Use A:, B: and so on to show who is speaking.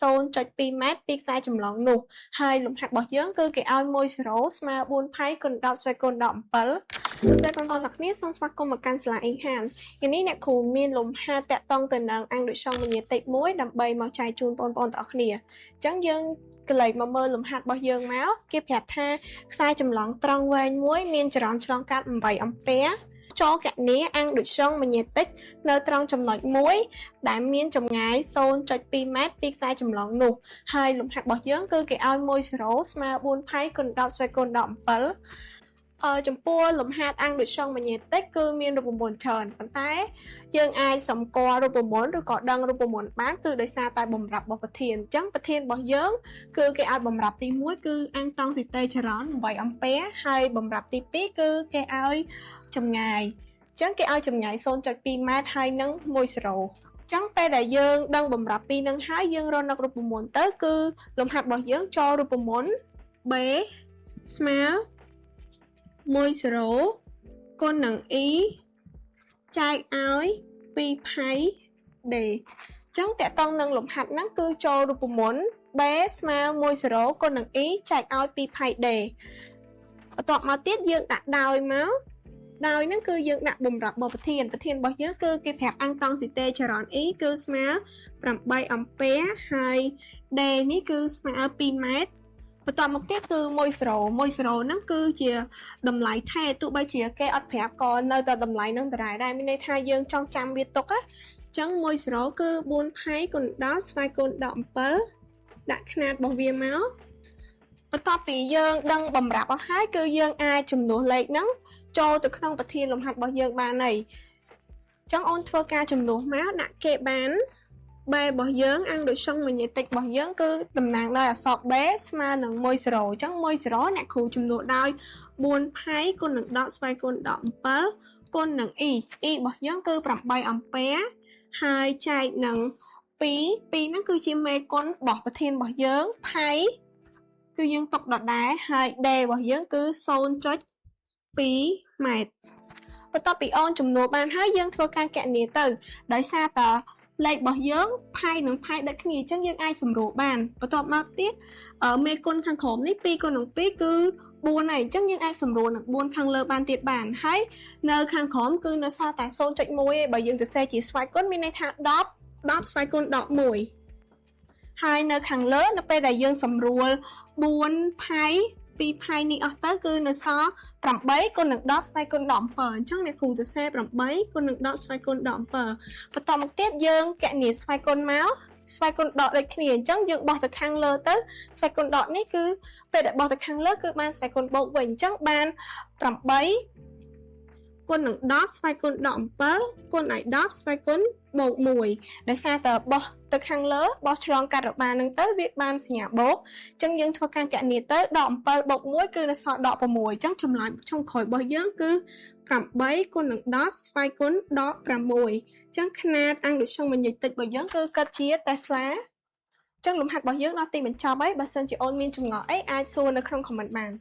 A: 0.2 mét ពីខ្សែចម្លងនោះហើយលំហាត់របស់យើងគឺគេឲ្យ1 0 ស្មើ4 pi គុណ10ស្វ័យគុណ17សួស្តីបងប្អូនទាំងគ្នាសូមស្វាគមន៍មកកាន់សាលាអ៊ីងហានថ្ងៃនេះអ្នកគ្រូមានលំហាត់តាក់ទងទៅនឹងអង្គដូចសងវិញ្ញាតិចមួយដើម្បីមកចែកជូនបងប្អូនទាំងអស់គ្នាអញ្ចឹងយើងកន្លែងមកមើលលំហាត់របស់យើងមកគេប្រាប់ថាខ្សែចម្លងត្រង់វែងមួយមានចរន្តឆ្លងកាត់8អាំពែចូលគណនាអង្គដូចសងវិញ្ញាតិចនៅត្រង់ចំណុចមួយដែលមានចម្ងាយ 0.2 ម៉ែត្រពីខ្សែចម្លងនោះហើយលំហាត់របស់យើងគឺគេឲ្យ1 0 ស្មើ4 pi គុណ10ស្វ័យគុណ17ចំពោះលំហាត់អង្គដូចសងវិញ្ញាតិចគឺមានរូបមន្តច្រើនប៉ុន្តែយើងអាចសម្គាល់រូបមន្តឬក៏ដឹងរូបមន្តបានគឺដោយសារតែបំរាប់របស់ប្រធានអញ្ចឹងប្រធានរបស់យើងគឺគេឲ្យបំរាប់ទី1គឺអង្គតង់ស៊ីតេចរន្ត8អាំពែហើយបំរាប់ទី2គឺគេឲ្យចម្ងាយអញ្ចឹងគេឲ្យចម្ងាយ 0.2 ម៉ែត្រហើយនឹង1 0អញ្ចឹងពេលដែលយើងដឹងបំរាប់ពីនឹងហើយយើងរកនឹករូបមន្តទៅគឺលំហាត់របស់យើងចូលរូបមន្ត B ស្មើ1 0គុណនឹង E ចែកឲ្យ2 pi D អញ្ចឹងតកតងនឹងលំហាត់ហ្នឹងគឺចូលរូបមន្ត B ស្មើ1 0គុណនឹង E ចែកឲ្យ2 pi D បន្ទាប់មកទៀតយើងដាក់ដោយមកដោយហ្នឹងគឺយើងដាក់បំរាប់របស់ប្រធានរបស់យើងគឺគេប្រាប់អង្គតង់ស៊ីតេចរន្ត E គឺស្មើ8អាំពែហើយ D នេះគឺស្មើ2 ម៉ែត្របន្ទាប់មកទៀតគឺ1 0ហ្នឹងគឺជាតម្លៃថេរទោះបីជាគេអត់ប្រាប់ក៏នៅតែតម្លៃនឹងដដែលមានន័យថាយើងចង់ចាំវាទុកណាអញ្ចឹង1 0គឺ4 pi គុណ10ស្វ័យគុណ17ដាក់ຂະຫນាតរបស់វាមកបន្ទាប់ពីយើងដឹងបំរាប់អស់ហើយគឺយើងអាចចំនួនលេខហ្នឹងចូលទៅក្នុងប្រធានលំហាត់របស់យើងបានហើយអញ្ចឹងអូនធ្វើការចំនួនមកដាក់គេបានB របស់យើងអង្គដូចសងវិញ្ញាតិចរបស់យើងគឺតំណាងដោយអក្សរ B ស្មើនឹង1 0អញ្ចឹង1 0អ្នកគ្រូចំនួនដោយ4 pi គុណនឹង10ស្វ័យគុណ17គុណនឹង E របស់យើងគឺ8អាំពែហើយចែកនឹង2ហ្នឹងគឺជាមេគុណរបស់ប្រធានរបស់យើង pi គឺយើងទុកដដែលហើយ D របស់យើងគឺ 0.2 ម៉ែត្របន្ទាប់ពីអូនចំនួនបានហើយយើងធ្វើការគណនាទៅដោយសារតលេខរបស់យើង pi និង pi ដូចគ្នាអញ្ចឹងយើងអាចសម្រួលបានបន្ទាប់មកទៀតមេគុណខាងក្រោមនេះ2គុណនឹង2គឺ4ហើយអញ្ចឹងយើងអាចសម្រួលនឹង4ខាងលើបានទៀតបានហើយនៅខាងក្រោមគឺនៅសល់តែ 0.1 ឯងបើយើងទៅសេជាស្វ័យគុណមានន័យថា10ស្វ័យគុណ11ហើយនៅខាងលើនៅពេលដែលយើងសម្រួល4 pi 2 pi នេះអស់ទៅគឺនៅសល់8គុណនឹង10ស្វ័យគុណ17អញ្ចឹងអ្នកគ្រូទៅសេ8គុណនឹង10ស្វ័យគុណ17បន្តមកទៀតយើងគណនាស្វ័យគុណមកស្វ័យគុណដកដូចគ្នាអញ្ចឹងយើងបោះទៅខាងលើទៅស្វ័យគុណដកនេះគឺពេលដែលបោះទៅខាងលើគឺបានស្វ័យគុណបូកវិញអញ្ចឹងបាន8គុណនឹង10ស្វ័យគុណ17គុណឲ្យ10ស្វ័យគុណបូក1ដោយសារតែបោះទៅខាងលើបោះឆ្លងកាត់របានឹងទៅវាបានសញ្ញាបូកអញ្ចឹងយើងធ្វើការគណនាទៅដក7បូក1គឺនៅសល់ដក6អញ្ចឹងចម្លើយចុងក្រោយរបស់យើងគឺ8គុណនឹង10ស្វ័យគុណដក6អញ្ចឹងຂະຫນាតអង្គដូចសងវិញ្ញាតិចរបស់យើងគឺគិតជា Tesla អញ្ចឹងលំហាត់របស់យើងដល់ទីបញ្ចប់ហើយបើសិនជាអូនមានចម្ងល់អីអាចសួរនៅក្នុង comment បាន